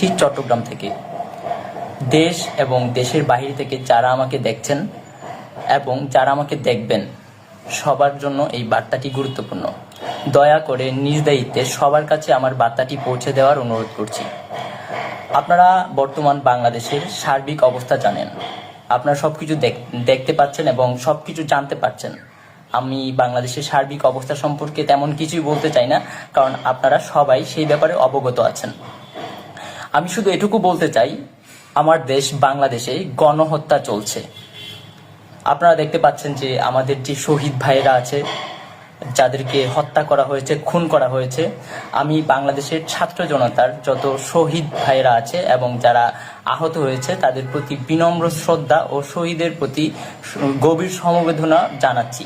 করছি চট্টগ্রাম থেকে। দেশ এবং দেশের বাইরে থেকে যারা আমাকে দেখছেন এবং যারা আমাকে দেখবেন সবার জন্য এই বার্তাটি গুরুত্বপূর্ণ। দয়া করে নিজ দায়িত্বে সবার কাছে আমার বার্তাটি পৌঁছে দেওয়ার অনুরোধ করছি। আপনারা বর্তমান বাংলাদেশের সার্বিক অবস্থা জানেন, আপনারা সবকিছু দেখতে পাচ্ছেন এবং সবকিছু জানতে পারছেন। আমি বাংলাদেশের সার্বিক অবস্থা সম্পর্কে তেমন কিছুই বলতে চাই না, কারণ আপনারা সবাই সেই ব্যাপারে অবগত আছেন। আমি শুধু এটুকু বলতে চাই, আমার দেশ বাংলাদেশে গণহত্যা চলছে। আপনারা দেখতে পাচ্ছেন যে আমাদের যে শহীদ ভাইয়েরা আছে, যাদেরকে হত্যা করা হয়েছে, খুন করা হয়েছে। আমি বাংলাদেশের ছাত্র জনতার যত শহীদ ভাইয়েরা আছে এবং যারা আহত হয়েছে তাদের প্রতি বিনম্র শ্রদ্ধা ও শহীদের প্রতি গভীর সমবেদনা জানাচ্ছি।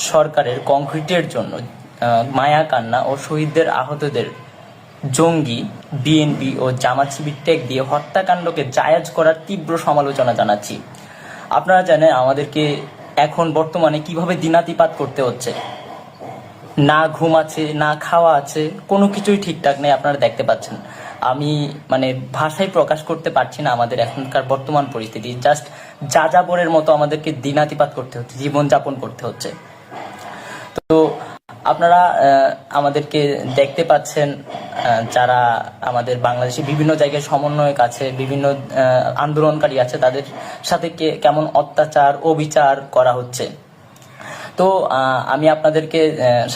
সরকারের কংক্রিটের জন্য মায়া কান্না ও শহীদদের আহতদের জঙ্গি বিএনপি ও জামাত শিবির টেক দিয়ে হত্যাকাণ্ডকে জায়েজ করার তীব্র সমালোচনা জানাচ্ছি। আপনারা জানেন আমাদেরকে এখন বর্তমানে কিভাবে দিনাতিপাত করতে হচ্ছে। না ঘুম আছে, না খাওয়া আছে, কোনো কিছুই ঠিকঠাক নেই। আপনারা দেখতে পাচ্ছেন, আমি ভাষায় প্রকাশ করতে পারছি না আমাদের এখনকার বর্তমান পরিস্থিতি। জাস্ট যাযাবরের মতো আমাদেরকে দিনাতিপাত করতে হচ্ছে, জীবনযাপন করতে হচ্ছে। তো আপনারা আমাদেরকে দেখতে পাচ্ছেন, যারা আমাদের বাংলাদেশে বিভিন্ন জায়গায় সমন্বয়ক আছে, বিভিন্ন আন্দোলনকারী আছে, তাদের সাথে কেমন অত্যাচার অবিচার করা হচ্ছে। তো আমি আপনাদেরকে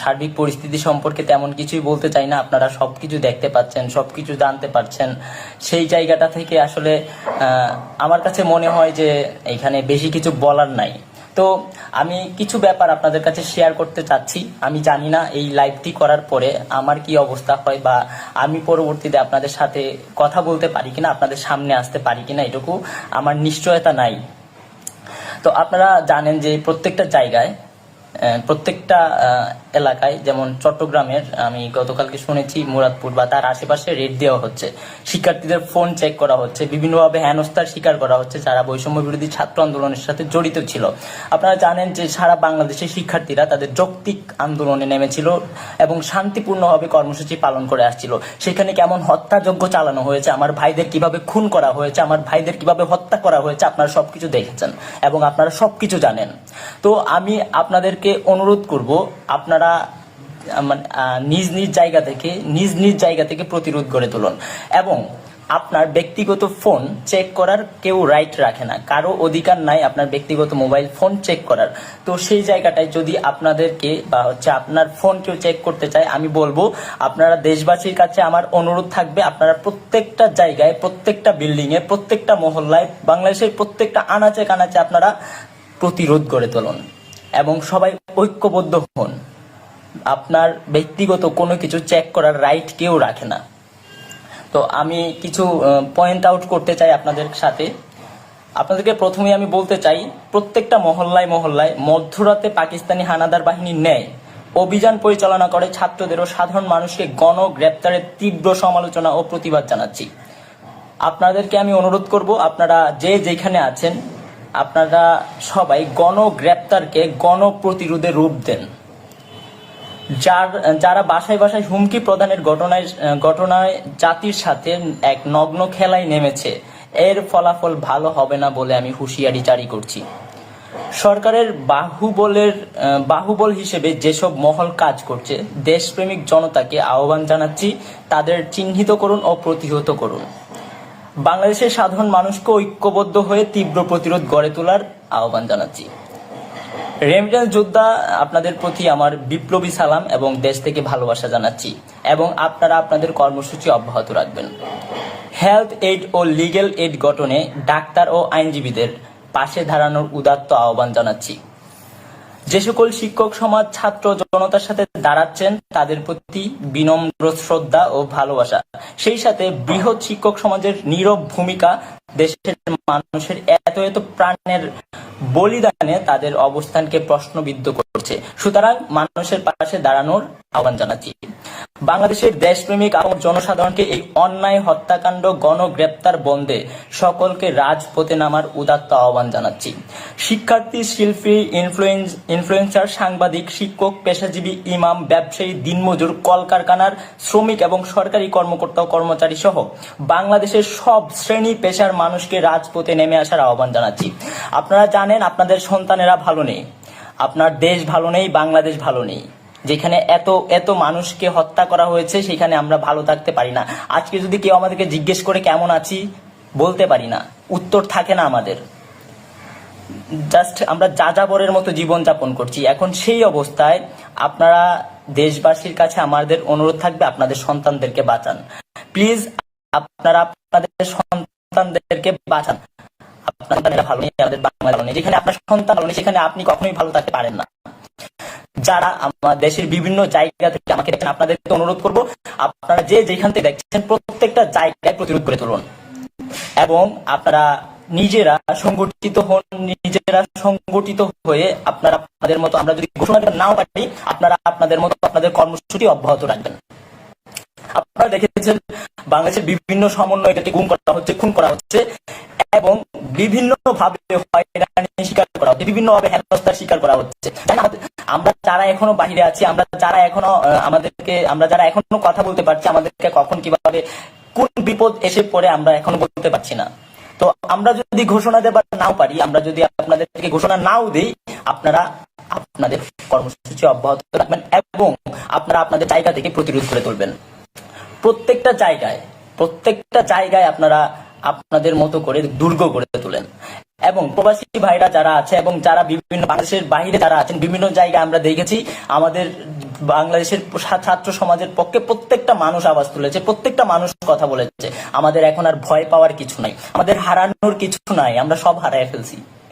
সার্বিক পরিস্থিতি সম্পর্কে তেমন কিছুই বলতে চাই না। আপনারা সবকিছু দেখতে পাচ্ছেন, সবকিছু জানতে পারছেন। সেই জায়গাটা থেকে আসলে আমার কাছে মনে হয় যে এখানে বেশি কিছু বলার নাই। তো আমি কিছু ব্যাপার আপনাদের কাছে শেয়ার করতে চাচ্ছি। আমি জানি না এই লাইভটি করার পরে আমার কি অবস্থা হয়, বা আমি পরবর্তীতে আপনাদের সাথে কথা বলতে পারি কিনা, আপনাদের সামনে আসতে পারি কিনা, এটুকু আমার নিশ্চয়তা নাই। তো আপনারা জানেন যে প্রত্যেকটা জায়গায়, প্রত্যেকটা এলাকায়, যেমন চট্টগ্রামের আমি গতকালকে শুনেছি মুরাদপুর বা তার আশেপাশে রেড দেওয়া হচ্ছে, শিক্ষার্থীদের ফোন চেক করা হচ্ছে, বিভিন্নভাবে হেনস্থার শিকার করা হচ্ছে যারা বৈষম্য বিরোধী ছাত্র আন্দোলনের সাথে জড়িত ছিল। আপনারা জানেন যে সারা বাংলাদেশের শিক্ষার্থীরা তাদের যৌক্তিক আন্দোলনে নেমেছিল এবং শান্তিপূর্ণভাবে কর্মসূচি পালন করে আসছিল। সেখানে কেমন হত্যাযজ্ঞ চালানো হয়েছে, আমার ভাইদের কিভাবে খুন করা হয়েছে, আমার ভাইদের কিভাবে হত্যা করা হয়েছে, আপনারা সবকিছু দেখেছেন এবং আপনারা সবকিছু জানেন। তো আমি আপনাদেরকে অনুরোধ করব, আপনারা নিজ নিজ জায়গা থেকে প্রতিরোধ গড়ে তুলুন। এবং আপনার ব্যক্তিগত ফোন চেক করার কেউ রাইট রাখে না, কারো অধিকার নাই আপনার ব্যক্তিগত মোবাইল ফোন চেক করার। তো সেই জায়গাটায় যদি আপনাদেরকে বা আপনার ফোন কেউ চেক করতে চায়, আমি বলবো আপনারা, দেশবাসীর কাছে আমার অনুরোধ থাকবে, আপনারা প্রত্যেকটা জায়গায়, প্রত্যেকটা বিল্ডিং এ, প্রত্যেকটা মহল্লায়, বাংলাদেশের প্রত্যেকটা আনাচে কানাচে আপনারা প্রতিরোধ গড়ে তুলুন এবং সবাই ঐক্যবদ্ধ হন। আপনার ব্যক্তিগত কোনো কিছু চেক করার রাইট কেউ রাখে না। তো আমি কিছু পয়েন্ট আউট করতে চাই আপনাদের সাথে। আপনাদেরকে প্রথমে আমি বলতে চাই, প্রত্যেকটা মহল্লায় মহল্লায় মধ্যরাতে পাকিস্তানি হানাদার বাহিনীর ন্যায় অভিযান পরিচালনা করে ছাত্রদের ও সাধারণ মানুষকে গণগ্রেপ্তারের তীব্র সমালোচনা ও প্রতিবাদ জানাচ্ছি। আপনাদেরকে আমি অনুরোধ করব, আপনারা যে যেখানে আছেন, আপনারা সবাই গণগ্রেপ্তারকে গণপ্রতিরোধে রূপ দেন। যারা বাসায় বাসায় হুমকি প্রদানের ঘটনায় জাতির সাথে এক নগ্ন খেলায় নেমেছে, এর ফলাফল ভালো হবে না বলে আমি হুঁশিয়ারি জারি করছি। সরকারের বাহুবল হিসেবে যেসব মহল কাজ করছে, দেশপ্রেমিক জনতাকে আহ্বান জানাচ্ছি, তাদের চিহ্নিত করুন ও প্রতিহত করুন। বাংলাদেশের সাধারণ মানুষকে ঐক্যবদ্ধ হয়ে তীব্র প্রতিরোধ গড়ে তোলার আহ্বান জানাচ্ছি। রেমিটেন্স যোদ্ধা, আপনাদের প্রতি আমার বিপ্লবী সালাম এবং দেশ থেকে ভালোবাসা জানাচ্ছি, এবং আপনারা আপনাদের কর্মসূচি অব্যাহত রাখবেন। হেলথ এইড ও লিগ্যাল এইড গঠনে ডাক্তার ও আইনজীবীদের পাশে দাঁড়ানোর উদাত্ত আহ্বান জানাচ্ছি। যে সকল শিক্ষক সমাজ ছাত্র জনতার সাথে দাঁড়াচ্ছেন, তাদের প্রতি বিনম্র শ্রদ্ধা ও ভালোবাসা। সেই সাথে বৃহৎ শিক্ষক সমাজের নীরব ভূমিকা দেশের মানুষের এত এত প্রাণের বলিদানে তাদের অবস্থানকে প্রশ্নবিদ্ধ করছে। সুতরাং মানুষের পাশে দাঁড়ানোর আহ্বান জানাচ্ছি। বাংলাদেশের দেশপ্রেমিক আপামর জনসাধারণকে এই অন্যায় হত্যাকাণ্ড গণগ্রেপ্তার বন্ধে সকলকে রাজপথে নামার উদাত্ত আহ্বান জানাচ্ছি। শিক্ষার্থী, শিল্পী, ইনফ্লুয়েন্সার, সাংবাদিক, শিক্ষক, পেশাজীবী, ইমাম, ব্যবসায়ী, দিনমজুর, কলকারখানার শ্রমিক এবং সরকারি কর্মকর্তা ও কর্মচারী সহ বাংলাদেশের সব শ্রেণী পেশার মানুষকে রাজপথে নেমে আসার আহ্বান জানাচ্ছি। আপনারা জানেন আপনাদের সন্তানেরা ভালো নেই, আপনার দেশ ভালো নেই, বাংলাদেশ ভালো নেই। যেখানে এত এত মানুষকে হত্যা করা হয়েছে সেখানে আমরা ভালো থাকতে পারি না। আজকে যদি কেউ আমাদেরকে জিজ্ঞেস করে কেমন আছি, বলতে পারি না, উত্তর থাকে না আমাদের। জাস্ট আমরা যাযাবরের মতো জীবন যাপন করছি। এখন সেই অবস্থায় আপনারা দেশবাসীর কাছে আমাদের অনুরোধ থাকবে, আপনাদের সন্তানদেরকে বাঁচান প্লিজ। আপনারা আপনাদের সন্তানদেরকে বাঁচান। আপনাদের ভালো নেই, আমাদের বাংলা ভালো নেই। যেখানে আপনার সন্তান ভালো নেই সেখানে আপনি কখনোই ভালো থাকতে পারেন না। যারা আমার দেশের বিভিন্ন জায়গা থেকে আমাকে দেখছেন, আপনাদেরকে অনুরোধ করব, আপনারা যে যেখান থেকে দেখছেন প্রত্যেকটা জায়গায় প্রতিরোধ করে তুলুন এবং আপনারা নিজেরা সংগঠিত হন। নিজেরা সংগঠিত হয়ে আপনারা আপনাদের মতো, আমরা যদি ঘোষণা নাও পারি, আপনারা আপনাদের মতো আপনাদের কর্মসূচি অব্যাহত রাখবেন। আপনারা দেখেছেন বাংলাদেশের বিভিন্ন সমন্বয়কে গুম করা হচ্ছে, খুন করা হচ্ছে এবং বিভিন্ন ভাবে হয়রানির শিকার করা হচ্ছে, বিভিন্ন ভাবে হেনস্থার শিকার করা হচ্ছে। আমরা যারা এখনো বাহিরে আছি, আমরা যারা এখনো কথা বলতে পারছি, আমাদেরকে কখন কিভাবে কোন বিপদ এসে পড়ে আমরা এখনো বলতে পারছি না। তো আমরা যদি ঘোষণা দেবার নাও পারি, আমরা যদি আপনাদেরকে ঘোষণা নাও দেই, আপনারা আপনাদের কর্মসূচি অব্যাহত রাখবেন এবং আপনারা আপনাদের জায়গা থেকে প্রতিরোধ করে তুলবেন। প্রত্যেকটা জায়গায় আপনারা আপনাদের মতো করে দুর্গ গড়ে তোলেন এবং প্রবাসী ভাইরা যারা আছে এবং যারা বিভিন্ন বাংলাদেশের বাইরে যারা আছেন, বিভিন্ন জায়গায় আমরা দেখেছি আমাদের বাংলাদেশের ছাত্র সমাজের পক্ষে প্রত্যেকটা মানুষ আওয়াজ তুলেছে, প্রত্যেকটা মানুষ কথা বলেছে। আমাদের এখন আর ভয় পাওয়ার কিছু নাই, আমাদের হারানোর কিছু নাই, আমরা সব হারায় ফেলছি।